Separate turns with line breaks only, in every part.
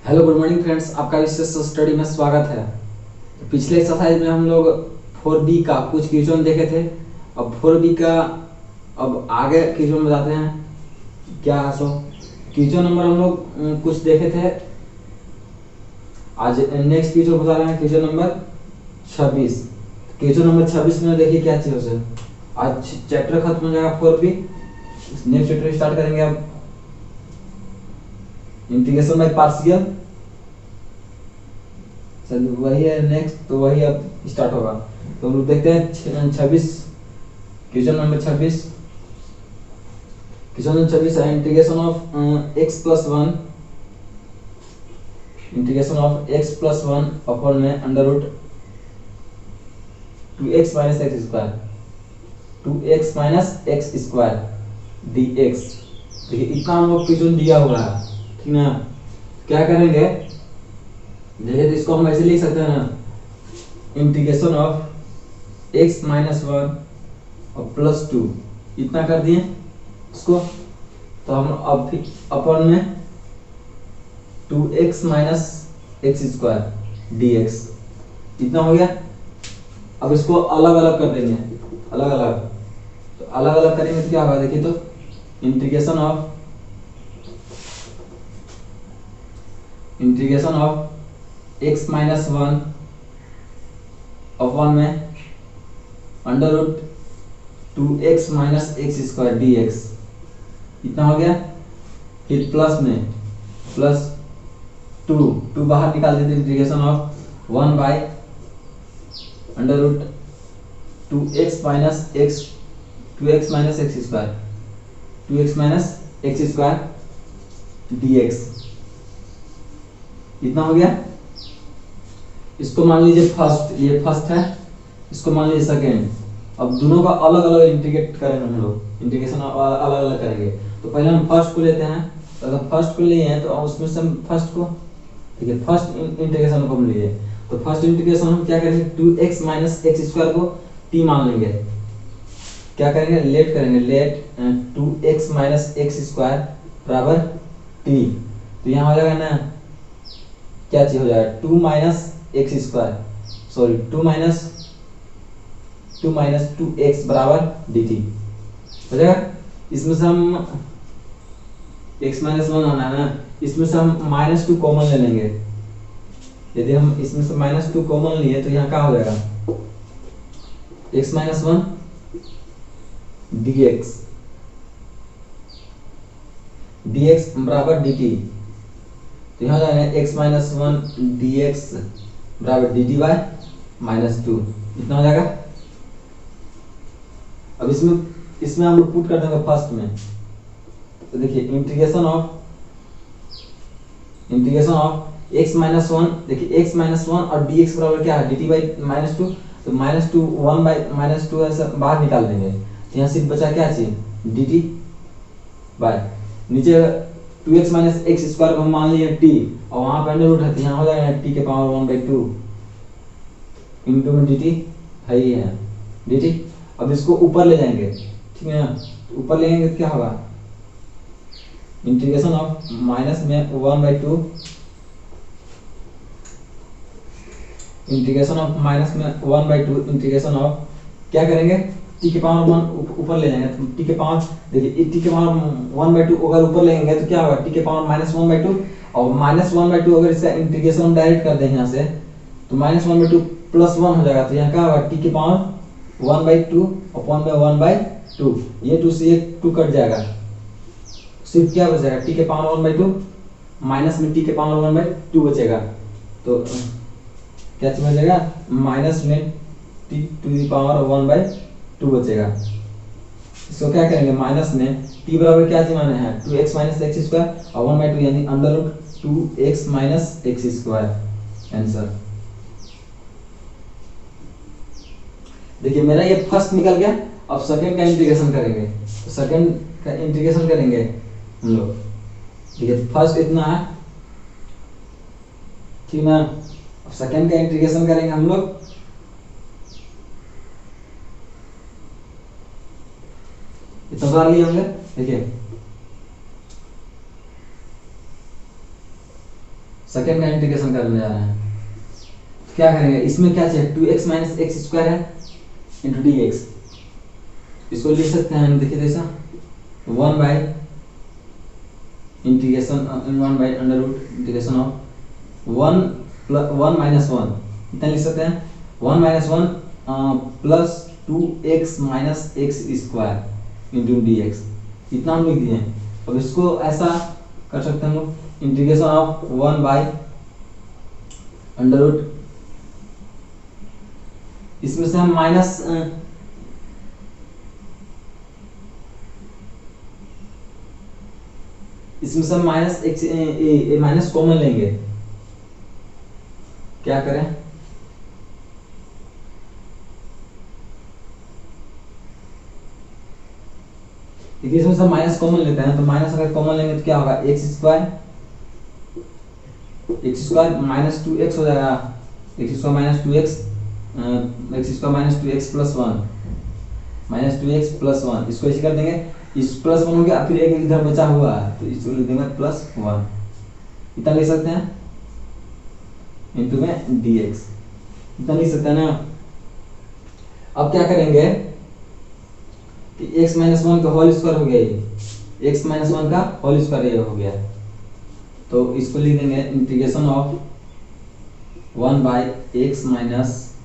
Hello good morning friends, आपका विशेष study में स्वागत है। पिछले एक्सरसाइज में हम लोग 4b का कुछ क्वेश्चन देखे थे। अब 4b का अब आगे क्वेश्चन बताते हैं क्या है। सो क्वेश्चन नंबर हम लोग कुछ देखे थे। आज नेक्स्ट क्वेश्चन बता रहे हैं, क्वेश्चन नंबर 26। क्वेश्चन नंबर 26 में देखिए क्या चीज है। आज चैप्टर खत्म हो जाएगा 4b, नेक्स्ट चैप्टर स्टार्ट करेंगे। अब इंटीग्रेशन बाय पार्शियल वही है नेक्स्ट, तो वही अब स्टार्ट होगा। तो हम लोग देखते हैं 26, क्वेश्चन नंबर 26। क्वेश्चन नंबर 26 है integration of x plus one, integration of x plus one upon में under root 2x minus x square, 2x minus x square dx। देखिए इतना हम लोग क्वेश्चन दिया हुआ है, ठीक ना। क्या करेंगे, देखिए तो इसको हम ऐसे लिख सकते हैं ना, integration of x minus one और प्लस टू, इतना कर दिए इसको। तो हम अब अपन में 2x minus x square dx, इतना हो गया। अब इसको अलग अलग कर देंगे, अलग अलग। तो अलग अलग करेंगे तो क्या होगा, देखिए तो integration of x minus one upon में under root 2x minus x square dx, इतना हो गया। फिर प्लस में प्लस टू बाहर निकाल देते, integration of 1 by under root 2x minus x, 2x minus x square, 2x minus x square dx, इतना हो गया। इसको मान लीजिए फर्स्ट, ये फर्स्ट है, इसको मान लीजिए सेकेंड। अब दोनों का अलग अलग इंटीग्रेट करेंगे हम लोग, इंटीग्रेशन अलग अलग करेंगे। तो पहले हम फर्स्ट को लेते हैं। तो अगर फर्स्ट को लिए हैं तो उसमें से हम फर्स्ट को, ठीक है, फर्स्ट इंटीग्रेशन को हम लिए। तो फर्स्ट इंटीग्रेशन हम क्या करेंगे, 2x माइनस एक्स स्क्वायर को t मान लेंगे। क्या करेंगे, लेट करेंगे, let 2x minus x square बराबर t। तो यहाँ हो जाएगा ना, क्या चीज हो जाएगा, 2 minus x square, sorry 2 minus 2x बराबर dt हो जाएगा। इसमें से हम x माइनस वन आना है ना, इसमें से हम माइनस टू कॉमन ले लेंगे। यदि हम इसमें से माइनस टू कॉमन लिए तो यहाँ क्या हो जाएगा, x minus one dx, dx बराबर dt। तो यहाँ हो जाएगा x माइनस वन dx बराबर dt बाय माइनस टू, इतना हो जाएगा। अब इसमें हम लोग पुट कर देंगे फर्स्ट में। तो देखिए integration of x minus one, देखिए x माइनस वन और dx बराबर क्या है, dt बाई माइनस टू। तो minus two, one by minus two ऐसा बाहर निकाल देंगे। तो यहाँ सिर्फ बचा क्या चीज, dt बाय नीचे 2x माइनस एक्स स्क्वायर को हम मान लिए t, और वहां पर अंडर रूट है तो यहाँ हो जाएगा t के पावर 1/2 इंटू में dt है ही है dt। अब इसको ऊपर ले जाएंगे, ठीक है ना। तो ऊपर ले जाएंगे तो क्या होगा, इंटीग्रेशन ऑफ माइनस में 1/2, इंटीग्रेशन ऑफ माइनस में 1/2 इंटीग्रेशन ऑफ, क्या करेंगे, t के पावर 1 ऊपर ले जाएंगे। तो t के पावर, देखिए t के पावर 1/2 अगर ऊपर ले जाएंगे तो क्या होगा, t के पावर माइनस 1/2, और माइनस 1/2 अगर इसका इंटीग्रेशन हम डायरेक्ट कर दें यहाँ से, तो माइनस 1/2 प्लस 1 हो जाएगा। तो यहाँ क्या होगा, t के पावर 1/2 अपॉन में 1/2, ये 2 से ये 2 कट जाएगा, सिर्फ क्या बचेगा, t के पावर 1/2 माइनस में t के पावर 1/2 बचेगा। तो क्या बचेगा, माइनस में t टू द पावर 1/2 बचेगा। इसको क्या करेंगे, माइनस में t बराबर क्या चीज माने हैं, 2x माइनस एक्स स्क्वायर और 1/2 यानी under root 2x minus x square, answer. देखिए मेरा ये फर्स्ट निकल गया। अब सेकंड का इंटीग्रेशन करेंगे। तो सेकंड का इंटीग्रेशन करेंगे हम लोग, ठीक है। फर्स्ट इतना है, ठीक ना। अब सेकंड का इंटीग्रेशन करेंगे हम लोग। इतना बार लिए होंगे, देखिए सेकेंड का इंटीग्रेशन करने जा रहे हैं। तो क्या करेंगे, इसमें क्या चाहिए, 2x माइनस एक्स स्क्वायर है इंटू डी एक्स। इसको लिख सकते हैं हम, देखिए जैसा 1 by integration 1 by under root integration of 1 minus 1, इतना लिख सकते हैं 1 minus 1 plus 2x minus x square into d x, इतना हम लिख दिए हैं। अब इसको ऐसा कर सकते हैं हम लोग, integration of 1 by under root, इसमें से हम माइनस इसमें से हम माइनस एक्स माइनस कॉमन लेंगे। क्या करें, देखिए इसमें से माइनस कॉमन लेते हैं, तो माइनस अगर कॉमन लेंगे तो क्या होगा, एक्स स्क्वायर माइनस 2x हो जाएगा, x square minus 2x, x square minus 2x plus 1 minus 2x plus 1, इसको ऐसे कर देंगे, इस प्लस 1 हो गया, फिर एक इधर बचा हुआ है तो इसको लिख देंगे प्लस 1, इतना लिख सकते हैं इंटू में dx, इतना लिख सकते हैं ना। अब क्या करेंगे कि x माइनस 1 का होल स्क्वायर हो गया, ये x माइनस 1 का होल स्क्वायर ये हो गया, तो इसको लिख देंगे integration of 1 by x minus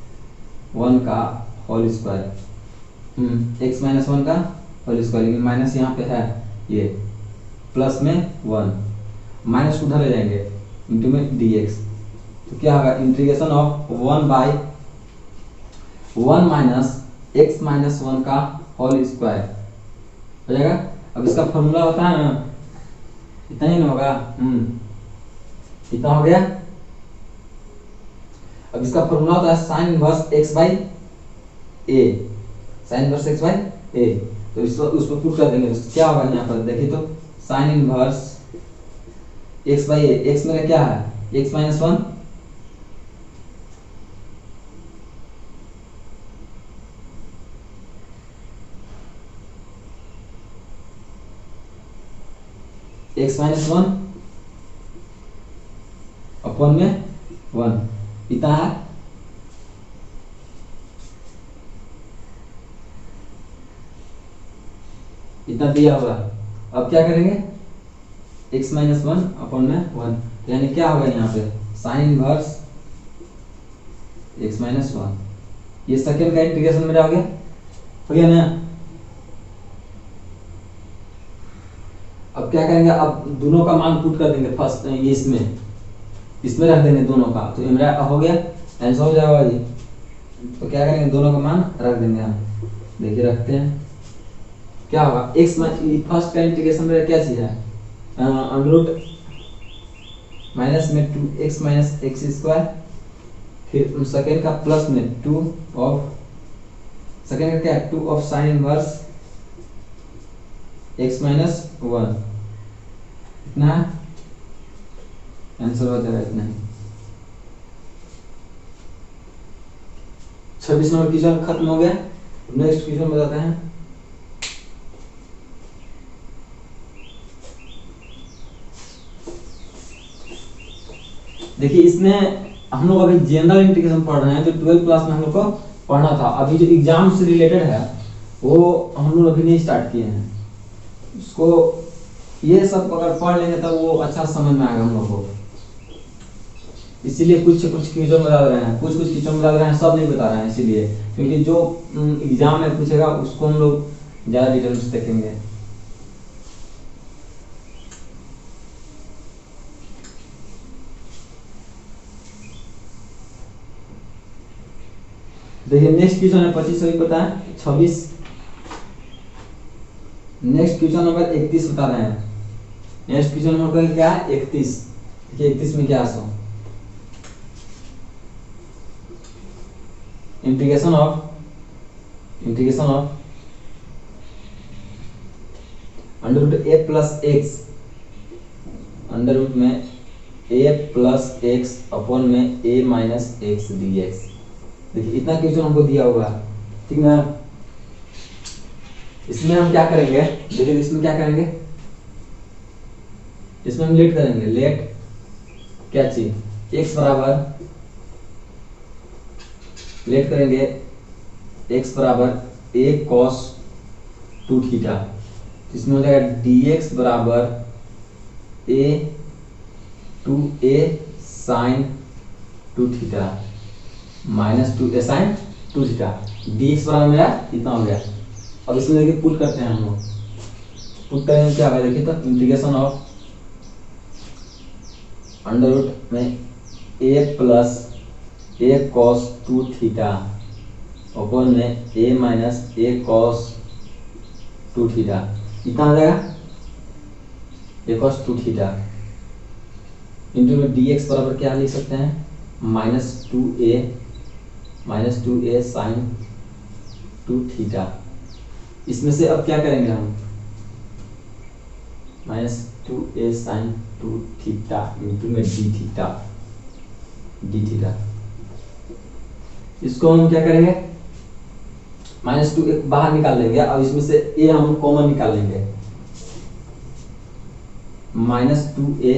1 का होल स्क्वायर, एक्स माइनस 1 का होल स्क्वायर, लेकिन माइनस यहाँ पे है, ये प्लस में 1 माइनस उधर ले जाएंगे इंटू में dx, तो क्या होगा integration of 1 by 1 minus x minus 1 का होल स्क्वायर हो जाएगा। अब इसका फॉर्मूला होता है ना, इतना ही ना होगा, इतना हो गया। अब इसका फॉर्मूला होता है sine inverse x by a, sine inverse x by a, तो इसको उस पर पुट कर देंगे, तो क्या होगा यहाँ पर देखिए, तो sign inverse x by A, x मेरा क्या है x minus 1, x minus 1 upon में 1, इतना है। इतना दिया हुआ, अब क्या करेंगे, x माइनस 1 अपॉन में 1, यानी क्या होगा यहाँ पे साइन इनवर्स x माइनस 1, ये सेकेंड का इंटीग्रेशन मेरा हो गया ना। अब क्या करेंगे, अब दोनों का मान पुट कर देंगे, फर्स्ट ये इसमें रख देंगे दोनों का, तो मेरा हो गया, आंसर हो जाएगा ये। तो क्या करेंगे, दोनों का मान रख देंगे हम, देखिए रखते हैं, क्या होगा x फर्स्ट का इंटीग्रेशन मेरा क्या चीज है, अंडर रूट माइनस में 2x माइनस एक्स स्क्वायर, फिर सेकेंड का प्लस में 2 ऑफ सेकेंड का क्या है 2 of sine inverse x minus 1, इतना आंसर हो जाएगा, इतना ही। 26 नंबर क्वेश्चन खत्म हो गया। नेक्स्ट क्वेश्चन बताते हैं। देखिए इसमें हम लोग अभी जनरल इंटीग्रेशन पढ़ रहे हैं, जो 12th क्लास में हम लोग को पढ़ना था। अभी जो एग्जाम से रिलेटेड है वो हम लोग अभी नहीं स्टार्ट किए हैं, उसको ये सब अगर पढ़ लेंगे तब वो अच्छा समझ में आएगा हम लोग को। इसीलिए कुछ क्वेश्चन बता रहे हैं, कुछ क्वेश्चन बता रहे हैं, सब नहीं बता रहे हैं इसीलिए, क्योंकि जो एग्जाम में पूछेगा उसको हम लोग ज़्यादा डिटेल से देखेंगे। देखिए नेक्स्ट क्वेश्चन है 25 सभी पता है 26। नेक्स्ट क्वेश्चन नंबर 31 बता रहे हैं। नेक्स्ट क्वेश्चन नंबर क्या है 31। देखिए 31 में क्या so integration of under root a plus x, under root में ए प्लस एक्स अपॉन में a minus x d x. देखिए इतना क्वेश्चन हमको दिया हुआ है, ठीक ना। इसमें हम क्या करेंगे, देखिए इसमें क्या करेंगे, इसमें हम लेट करेंगे। लेट क्या चाहिए, x बराबर लेट करेंगे x बराबर a cos 2 थीटा, इसमें हो जाएगा dx बराबर a 2a sin 2 theta minus 2a sin 2 theta, dx बराबर मेरा इतना हो गया। अब इसमें देखिए पुट करते हैं हम लोग, पुट करेंगे क्या होगा देखिए, तो इंटीग्रेशन ऑफ अंडर रूट में a plus a cos 2 theta upon में a minus a cos 2 theta, इतना हो जाएगा a cos 2 थीटा इंटू में dx बराबर क्या लिख सकते हैं, माइनस 2a साइन 2 थीटा। इसमें से अब क्या करेंगे हम, minus 2a sine 2 theta into में डी थीटा, इसको हम क्या करेंगे, माइनस 2 बाहर निकाल लेंगे। अब इसमें से a हम कॉमन निकाल लेंगे, माइनस 2a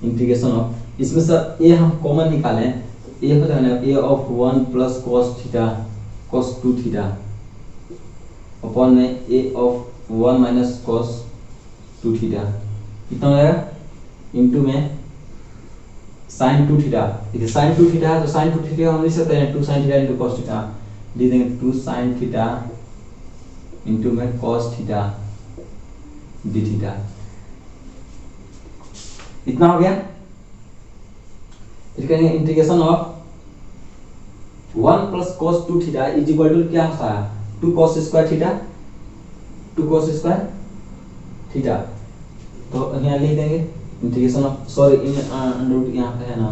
इंटीग्रेशन ऑफ, इसमें से a हम कॉमन निकालें, a हो जाएगा a of 1 plus cos theta cos 2 theta upon में a of 1 minus cos 2 theta, कितना हो जाएगा इंटू में साइन 2 थीटा। देखिए साइन 2 थीटा है तो साइन 2 थीटा हम लिख सकते हैं 2 sine theta into cos theta, दे देंगे 2 साइन थीटा इंटू में cos थीटा डी थीटा, इतना हो गया। फिर करेंगे integration of 1 plus cos 2 theta is equal to क्या होता है, 2 cos square theta, 2 cos square theta, तो यहाँ लिख देंगे integration of, sorry in under root यहाँ पे है ना,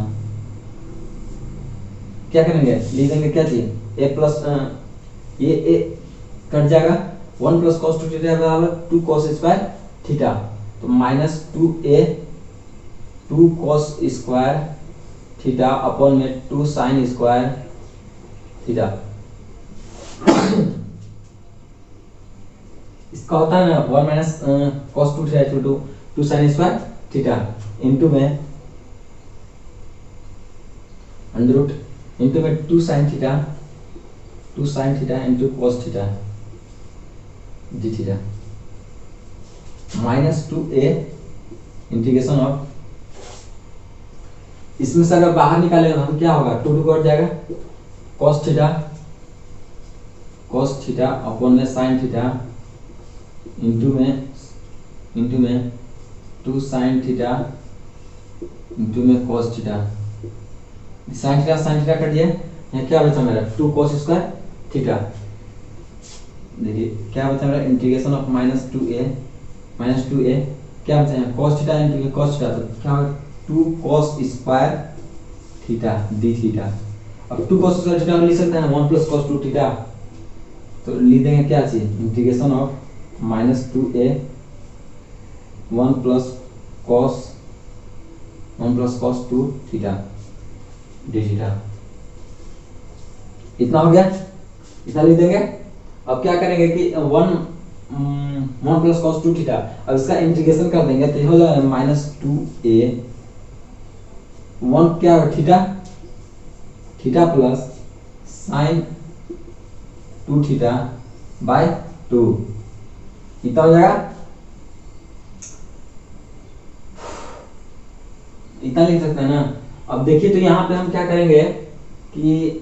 क्या करेंगे लिख देंगे क्या चाहिए a प्लस ये a कट जाएगा, 1 प्लस cos 2 थीटा बराबर 2 cos स्क्वायर थीटा, तो minus 2a 2 cos square theta upon में 2 साइन स्क्वायर थीटा, इसका होता है ना 1 minus cos 2 theta equal to 2 sine square theta into में अंडर रूट इंटू में 2 sine theta into cos theta d theta minus 2a integration of, इसमें से अगर बाहर निकालेगा हम क्या होगा 2 कट जाएगा cos थीटा अपॉन में sin थीटा इंटू में 2 sin थीटा इंटू में cos theta, sin theta cut दिया, यहाँ क्या बचा मेरा 2 cos स्क्वायर थीटा, देखिए क्या बचा मेरा इंटीग्रेशन ऑफ माइनस 2a क्या बचा है cos theta into cos theta, तो क्या होगा 2 cos square theta d theta. अब 2 cos स्क्वायर थीटा लिख सकते हैं 1 प्लस cos 2 थीटा, तो लिख देंगे क्या चाहिए integration of minus 2a 1 plus cos 2 theta d theta, इतना हो गया, इतना लिख देंगे। अब क्या करेंगे कि 1 प्लस cos 2 थीटा, अब इसका इंटीग्रेशन कर देंगे तो हो जाएगा माइनस 2a 1 क्या होगा theta plus sign 2 theta by 2, इतना हो जाएगा, इतना लिख सकते हैं ना। अब देखिए तो यहाँ पे हम क्या करेंगे कि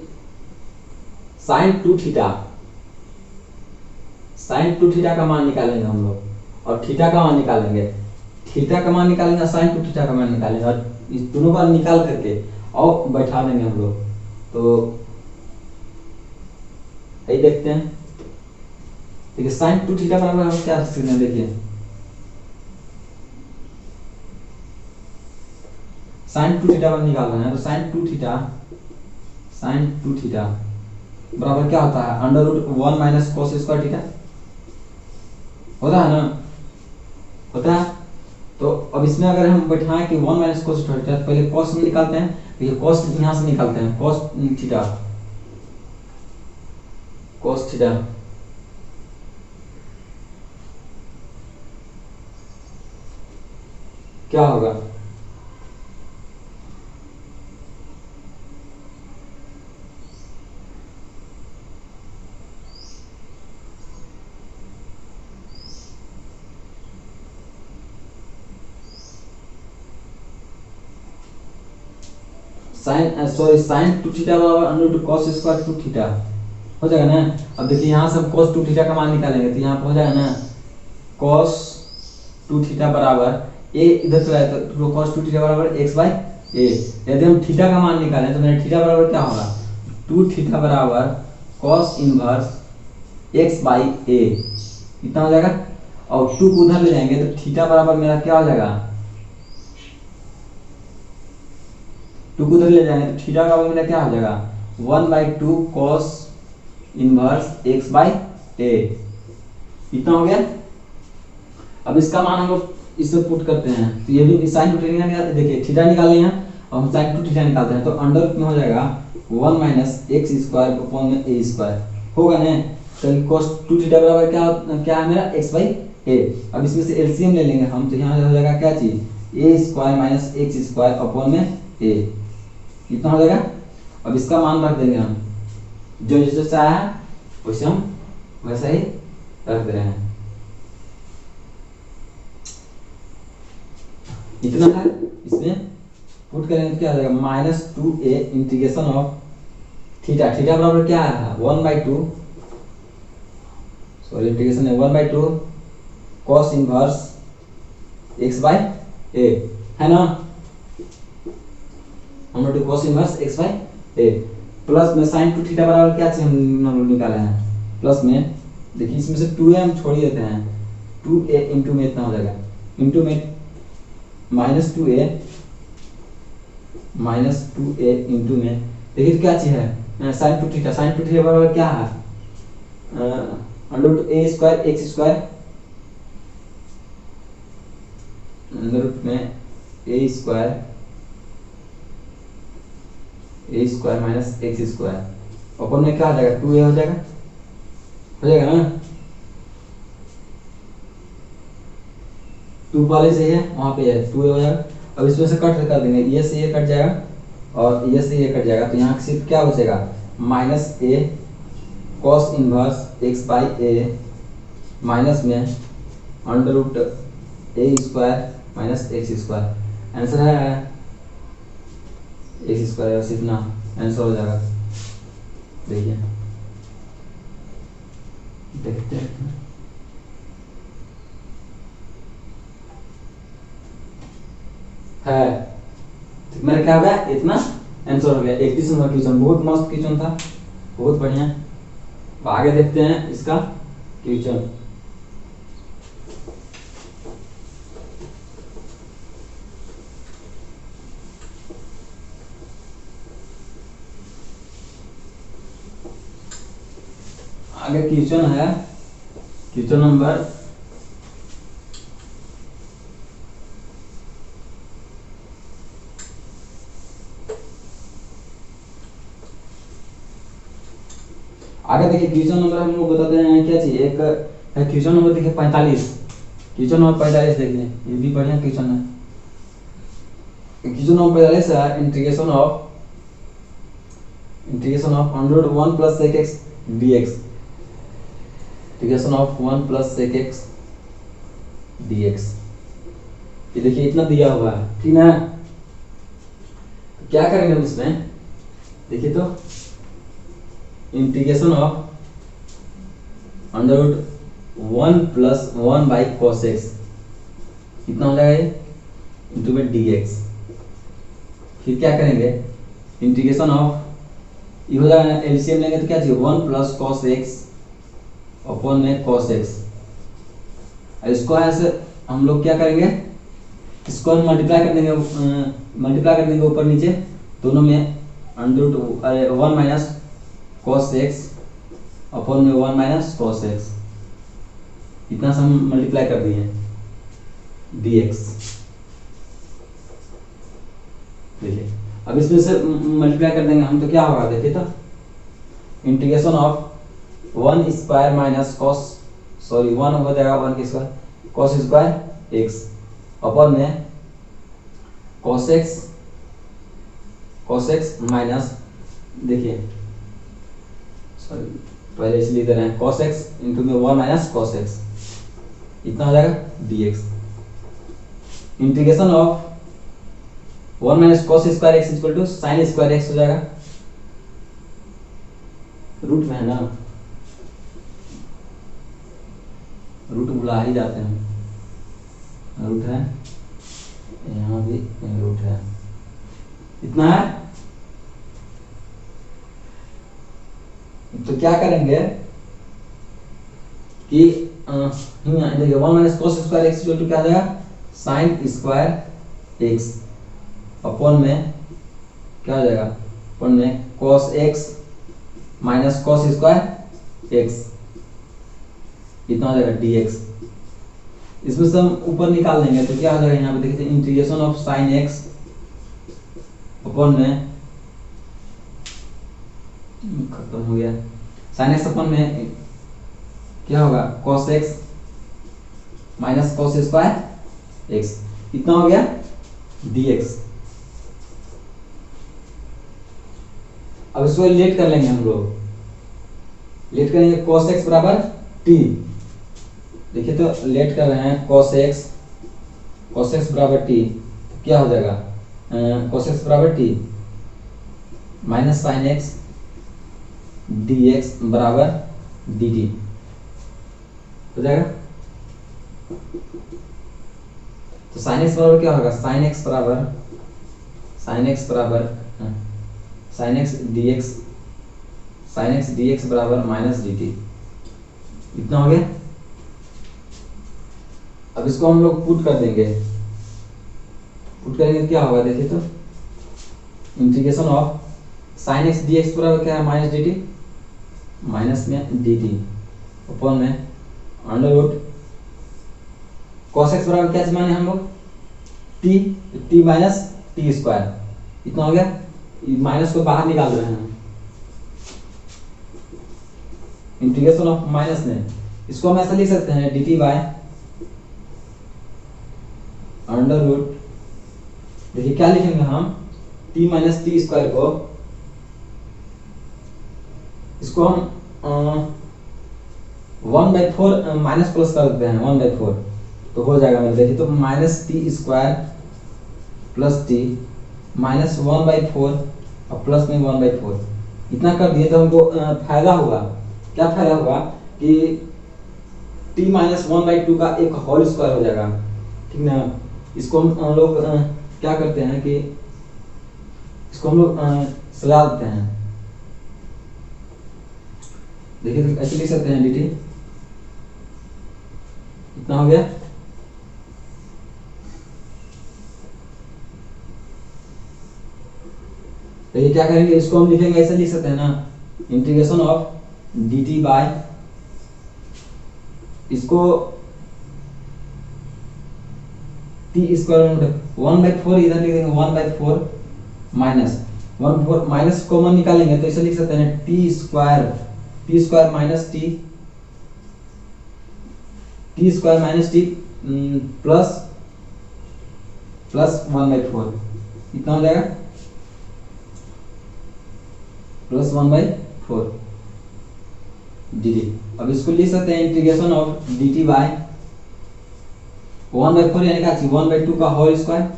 साइन 2 थीटा का मान निकालेंगे हम लोग, और थीटा का मान निकालेंगे, साइन 2 थीटा का मान निकालेंगे, और इस दोनों का निकाल करके और बैठा देंगे हम लोग। तो यही देखते हैं, देखिए साइन 2 थीटा बराबर हम क्या लिख सकते हैं, देखिए साइन 2 थीटा निकाल रहे हैं, तो साइन 2 थीटा बराबर क्या होता है under root 1 minus cos square theta, होता है ना, होता है। तो अब इसमें अगर हम बैठाएं कि 1 माइनस cos स्क्वायर थीटा, पहले cos में निकालते हैं, तो ये cos यहाँ से निकालते हैं, cos थीटा क्या होगा साइन 2 थीटा बराबर under root cos square 2 theta हो जाएगा ना। अब देखिए यहाँ से हम cos 2 थीटा का मान निकालेंगे तो यहाँ पे हो जाएगा ना cos 2 थीटा बराबर a इधर तो है तो cos 2 थीटा बराबर x बाई a। यदि हम थीटा का मान निकालें तो मेरा थीटा बराबर क्या होगा 2 थीटा बराबर cos inverse x by a इतना हो जाएगा। और 2 को उधर ले जाएंगे तो थीटा बराबर मेरा क्या हो जाएगा 2 को उधर ले जाएंगे तो थीटा का बराबर मेरा क्या हो जाएगा 1/2 cos inverse x by a इतना हो गया। अब इसका मान हम लोग इससे पुट करते हैं तो ये भी sin 2 थीटा निकाल देखिए थीटा निकाल लिया और हम sin 2 थीटा निकालते हैं तो अंडर रूट में हो जाएगा 1 माइनस एक्स स्क्वायर अपॉन में a स्क्वायर होगा ना। तो cos 2 थीटा बराबर क्या है मेरा x बाई a। अब इसमें से एलसीएम ले लेंगे हम तो यहाँ हो जाएगा क्या चीज a square minus x square upon में a इतना हो जाएगा। अब इसका मान रख देंगे हम जो जैसे आया है वैसे हम वैसा ही रख दे रहे हैं। इतना है इसमें पुट करेंगे तो क्या आ जाएगा -2a integration of theta theta बराबर क्या है 1/2 सॉरी इंटीग्रेशन है 1/2 cos inverse x by a है ना। हम लोग cos inverse x by a plus में sin 2 थीटा बराबर क्या चीज हम निकाले हैं प्लस में देखिए इसमें से 2a हम छोड़ ही देते हैं 2a इंटू में इतना हो जाएगा इंटू में -2a इंटू में देखिए तो क्या चीज है sin 2 थीटा बराबर क्या है under root a square x square under root में a square minus x square upon में क्या आ जाएगा 2a हो जाएगा ना 2 पहले से है वहां पे है 2a हो जाएगा। अब इसमें से कट कर देंगे ये से ये कट जाएगा और ये से ये कट जाएगा तो यहाँ सिर्फ क्या बचेगा -a cos inverse x by a minus में under root a square minus x square answer है एक्स स्क्वायर बस इतना आंसर हो जाएगा। देखिए देखते हैं है तो मेरा क्या हो गया इतना आंसर हो गया 31 नंबर क्वेश्चन बहुत मस्त क्वेश्चन था बहुत बढ़िया। तो आगे देखते हैं इसका क्वेश्चन। आगे क्वेश्चन है क्वेश्चन नंबर आगे देखिए क्वेश्चन नंबर हम लोग बताते हैं क्या चाहिए एक है क्वेश्चन नंबर देखिए 45 क्वेश्चन नंबर 45 देखिए ये भी बढ़िया क्वेश्चन है। क्वेश्चन नंबर 45 है integration of under root 1 plus sec x dx integration of 1 plus sec x dx ये देखिए इतना दिया हुआ है ठीक है। क्या करेंगे हम इसमें देखिए तो integration of under root 1 plus 1 by cos x कितना हो जाएगा ये इंटू में dx। फिर क्या करेंगे इंटीग्रेशन ऑफ ये हो जाएगा एलसीएम लेंगे तो क्या चाहिए 1 प्लस cos x अपॉन में cos x। इसको ऐसे हम लोग क्या करेंगे इसको हम मल्टीप्लाई कर देंगे ऊपर नीचे दोनों में under root 1 minus cos x upon में 1 माइनस cos x इतना से हम मल्टीप्लाई कर दिए dx। देखिए अब इसमें से मल्टीप्लाई कर देंगे हम तो क्या होगा देखिए तो integration of 1 square minus cos sorry 1 हो जाएगा 1 की square cos square x upon में cos x माइनस देखिए सॉरी पहले इसलिए दे रहे हैं cos x इंटू में 1 माइनस cos x इतना हो जाएगा dx। Integration of one minus cos square x equal to sine square x हो जाएगा, रूट में है ना, रूट बुला ही जाते हैं, रूट है यहाँ भी रूट है, इतना है। तो क्या करेंगे कि देखिए one minus cos square x equal to क्या आ जाएगा, साइन स्क्वायर एक्स अपॉन में क्या हो जाएगा, अपॉन में cos x minus cos square x, इतना हो जाएगा dx। इसमें से हम ऊपर निकाल देंगे तो क्या हो जाएगा, यहाँ पे देखिए integration of sine x upon में खत्म हो गया, साइन एक्स अपॉन में क्या होगा, cos x minus cos square x, इतना हो गया dx। अब इसको लेट कर लेंगे हम लोग, लेट करेंगे cos x बराबर t, देखिए तो लेट कर रहे हैं cos x बराबर t, तो क्या हो जाएगा, cos x बराबर t minus sine x dx बराबर dt हो जाएगा। तो साइन एक्स बराबर क्या होगा, साइन एक्स बराबर साइन एक्स dx बराबर माइनस dt, इतना हो गया। अब इसको हम लोग पुट कर देंगे, पुट करेंगे क्या होगा, देखिए तो integration of sine x dx बराबर क्या है, माइनस dt, माइनस में dt अपॉन में अंडर रूट cos x बराबर क्या माने हम लोग, t माइनस टी स्क्वायर, इतना हो गया। माइनस को बाहर निकाल रहे हैं, इंटीग्रेशन ऑफ माइनस में, इसको हम ऐसा लिख सकते हैं dt बाय अंडर रूट, देखिए क्या लिखेंगे हम, t माइनस टी स्क्वायर को, इसको हम 1/4 माइनस प्लस कर देते हैं 1/4, तो हो जाएगा मतलब, देखिए तो minus T square plus T minus 1/4 और प्लस में 1/4, इतना कर दिए तो हमको फायदा हुआ, क्या फायदा हुआ कि t माइनस 1/2 का एक होल स्क्वायर हो जाएगा, ठीक ना। इसको हम लोग क्या करते हैं कि इसको हम लोग सजा देते हैं, देखिए तो ऐसे लिख सकते हैं dt, इतना हो गया। तो ये क्या करेंगे, इसको हम लिखेंगे ऐसे लिख सकते हैं ना, इंटीग्रेशन ऑफ dt बाय, इसको टी स्क्वायर 1/4 इधर लिख देंगे 1/4 माइनस 1/4 माइनस कॉमन निकालेंगे तो ऐसे लिख सकते हैं T square minus T plus 1/4, इतना हो जाएगा प्लस 1/4 dt। अब इसको लिख सकते हैं इंटीग्रेशन ऑफ dt बाय 1/4 यानी क्या चीज 1/2 का होल स्क्वायर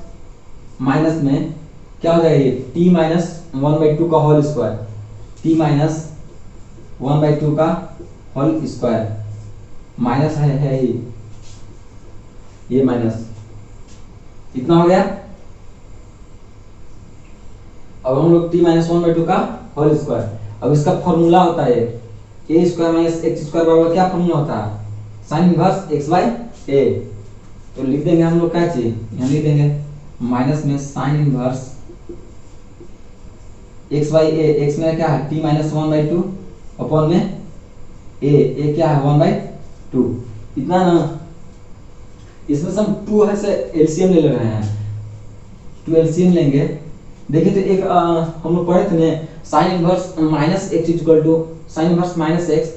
माइनस में क्या हो जाएगा, ये t माइनस 1/2 का होल स्क्वायर, t माइनस 1/2 का होल स्क्वायर, माइनस है ही ये माइनस, इतना हो गया। अब हम लोग t माइनस 1/2 का होल स्क्वायर, अब इसका फॉर्मूला होता है a square minus x square बराबर क्या फॉर्मूला होता है, sine inverse x by a, तो लिख देंगे हम लोग क्या चीज, यहाँ लिख देंगे माइनस में sine inverse x by a, x में क्या है t माइनस 1/2 अपॉन में a क्या है 1/2, इतना ना। इसमें से हम 2 है से एलसीएम ले रहे हैं, 2 एलसीएम लेंगे, देखिए तो एक हम लोग पढ़े थे sine inverse minus x equal to sine inverse minus x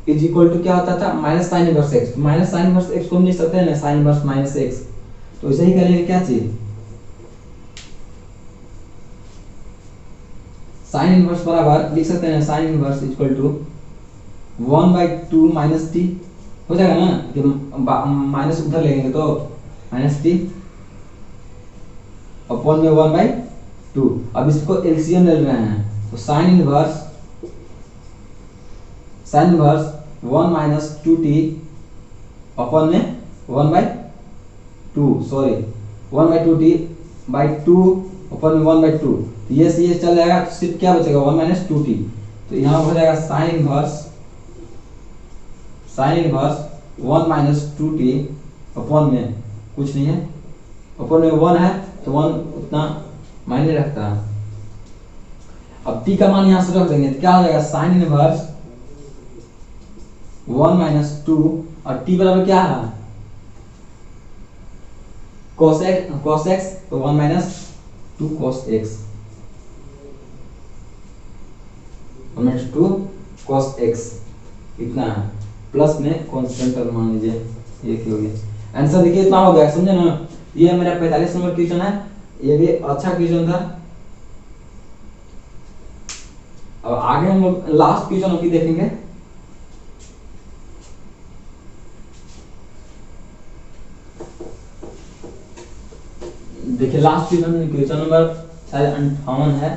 is equal to क्या होता था, minus sine inverse x, minus sine inverse x को हम लिख सकते हैं ना साइन इनवर्स माइनस एक्स, तो ऐसे ही करेंगे क्या चीज, साइन इनवर्स बराबर लिख सकते हैं sine inverse equal to 1/2 minus t, हो जाएगा ना, कि माइनस उधर लेंगे तो माइनस टी अपॉन में 1/2। अब इसको एलसीएम ले रहे हैं तो sine inverse 1 minus 2t upon में 1/2 सॉरी 1/2t बाई 2 अपॉन में 1/2। तो ये से ये चल जाएगा तो सिर्फ क्या बचेगा 1 माइनस 2t। तो यहाँ हो जाएगा sine inverse 1 minus 2t upon में कुछ नहीं है, अपॉन में 1 है तो 1 उतना मायने रखता है। अब t का मान यहाँ से रख देंगे तो क्या हो जाएगा साइन इनवर्स 1 माइनस 2 और t बराबर क्या है cos x तो 1 minus 2 cos x 1 minus 2 cos x इतना है, प्लस में कांस्टेंट मान लीजिए ये क्या हो गया। आंसर देखिए इतना हो गया, समझे ना। ये मेरा 45 नंबर क्वेश्चन है, ये भी अच्छा क्वेश्चन था। अब आगे हम लोग लास्ट क्वेश्चन अभी देखेंगे। देखिए लास्ट क्वेश्चन नंबर 58 है।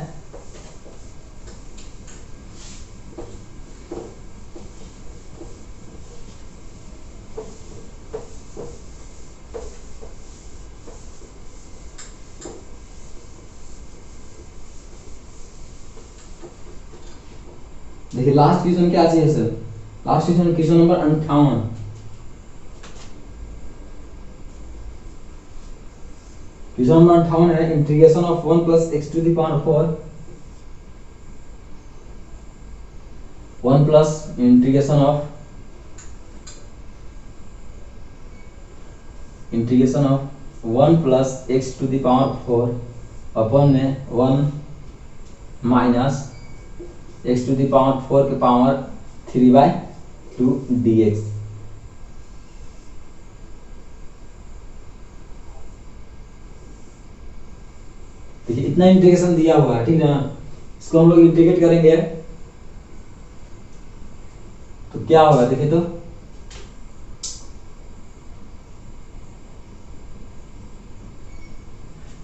देखिए लास्ट क्वेश्चन क्या चाहिए sir, last question number 58। Question number 58 है integration of 1 plus x to the power 4 1 plus integration of 1 plus x to the power 4 upon में 1 minus x to the power 4 के power 3/2 dx। देखिए इतना integration दिया हुआ है, ठीक है ना। इसको हम लोग इंटीग्रेट करेंगे तो क्या होगा देखिए। तो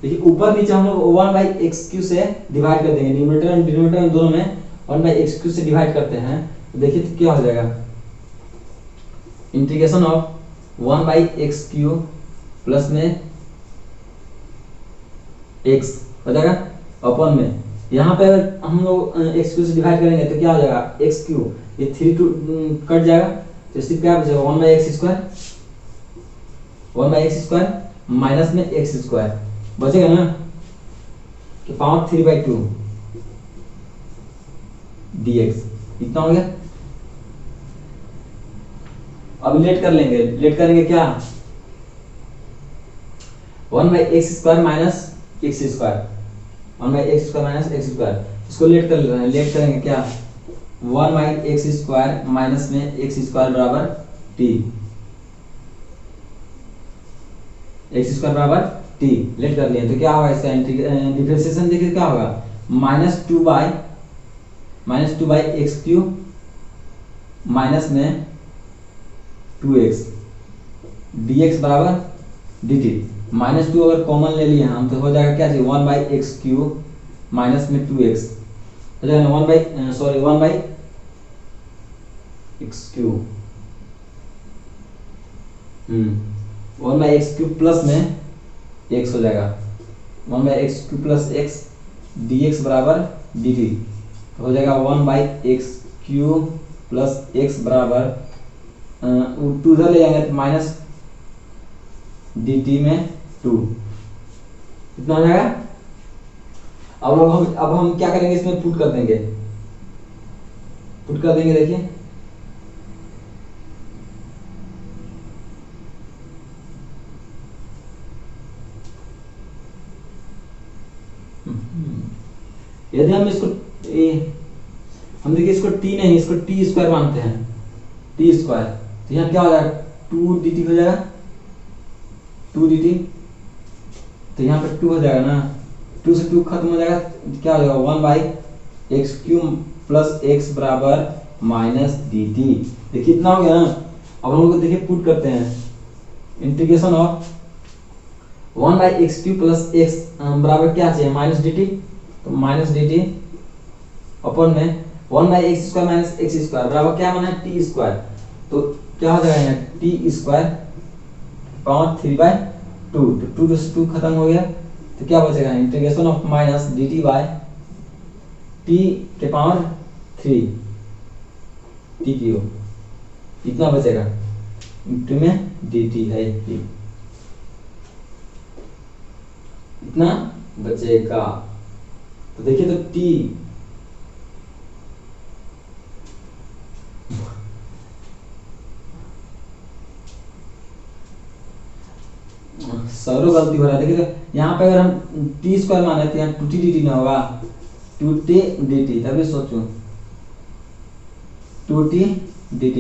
देखिए ऊपर नीचे हम लोग 1/x³ से डिवाइड कर देंगे, न्यूमरेटर एंड डिनोमिनेटर दोनों में 1/x³ से डिवाइड करते हैं। तो देखिए तो क्या हो जाएगा इंटीग्रेशन ऑफ 1/x³ प्लस में x हो जाएगा अपॉन में, यहाँ पे अगर हम लोग x³ से डिवाइड करेंगे तो क्या हो जाएगा x³ ये 3 2 कट जाएगा तो सिर्फ क्या बचेगा 1/x² माइनस में x² बचेगा ना कि पावर 3/2 dx इतना हो गया। अब लेट कर लेंगे, लेट करेंगे क्या 1/x² minus x², 1/x² minus x², इसको लेट कर ले रहे हैं। लेट करेंगे क्या 1/x² माइनस में x² बराबर t, x² बराबर t लेट कर लिए तो क्या होगा इसका डिफरेंशिएशन देखिए क्या होगा -2/x³ माइनस में 2x dx बराबर dt। -2 अगर कॉमन ले लिए हम तो हो जाएगा क्या जी 1/x³ माइनस में 2x हो जाएगा 1/x³ प्लस में x हो जाएगा 1/x³ प्लस x dx बराबर dt तो हो जाएगा 1/x³ प्लस x बराबर 2 इधर ले जाएंगे तो माइनस dt में 2 कितना हो जाएगा। अब हम क्या करेंगे इसमें पुट कर देंगे, देखिए यदि हम इसको हम देखिए इसको t नहीं इसको t² मानते हैं t², तो यहाँ क्या हो जाएगा 2 dt हो जाएगा 2 dt, तो यहाँ पे 2 हो जाएगा ना, 2 से 2 खत्म हो जाएगा क्या हो जाएगा 1/x³ प्लस x बराबर माइनस dt। देखिए इतना हो गया ना। अब हम लोग देखिए पुट करते हैं integration of one by x Q plus x बराबर क्या चाहिए माइनस डी टी, तो माइनस डी टी अपन में one by x square minus x square बराबर क्या बना है टी स्क्वायर, तो क्या हो जाएगा यहाँ टी स्क्वायर पावर 3/2, तो 2 से 2 खत्म हो गया, तो क्या बचेगा integration of minus D T by T के पावर 3 टी क्यू, इतना बचेगा इंटू में डी टी है टी, इतना बचेगा। तो देखिए तो टी सरो गलती हो रहा है। देखिए तो यहाँ पे अगर हम टी स्क्वायर माने तो यहाँ 2t dt ना होगा 2t dt, तभी सोचो 2t dt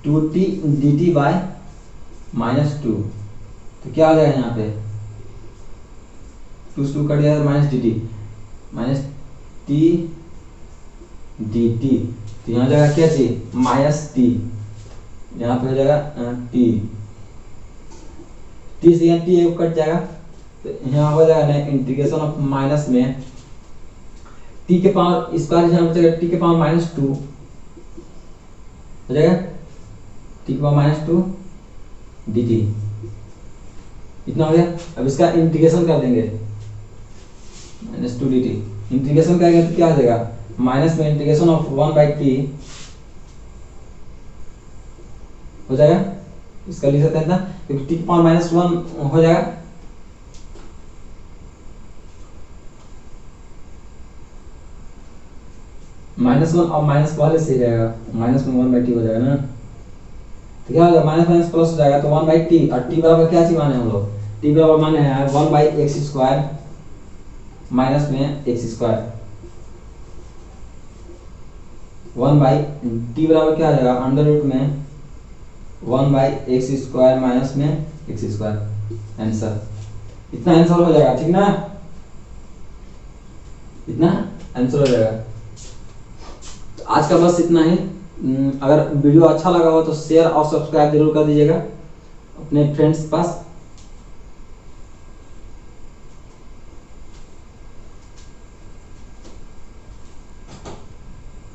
2t dt bye -2, तो क्या आ जाएगा यहाँ पे 2 से 2 कट जाएगा minus D T minus T D T, तो यहाँ जाएगा क्या चाहिए माइनस टी, यहाँ पे हो जाएगा टी, टी से यहाँ टी एक कट जाएगा, तो यहाँ हो जाएगा ना इंटीग्रेशन ऑफ माइनस में टी के पावर स्क्वायर यहाँ बचेगा टी के पावर -2 हो जाएगा टी के पावर -2 डी टी, इतना हो गया। अब इसका इंटीग्रेशन कर देंगे -2 डी टी, इंटीग्रेशन करेंगे तो क्या हो जाएगा माइनस में इंटीग्रेशन ऑफ 1/t हो जाएगा, इसका लिख सकते हैं ना क्योंकि टी की पावर -1 हो जाएगा, -1 और माइनस पहले से रहेगा माइनस में 1/t हो जाएगा ना, तो क्या हो जाएगा माइनस माइनस प्लस हो जाएगा, तो 1/t और t बराबर क्या चीज माने हम लोग t बराबर माने हैं 1/x² माइनस में x², 1/t बराबर क्या आ जाएगा अंडर रूट में 1/x² माइनस में x², आंसर इतना आंसर हो जाएगा, ठीक ना, इतना आंसर हो जाएगा। तो आज का बस इतना ही, अगर वीडियो अच्छा लगा हो तो शेयर और सब्सक्राइब जरूर कर दीजिएगा अपने फ्रेंड्स के पास।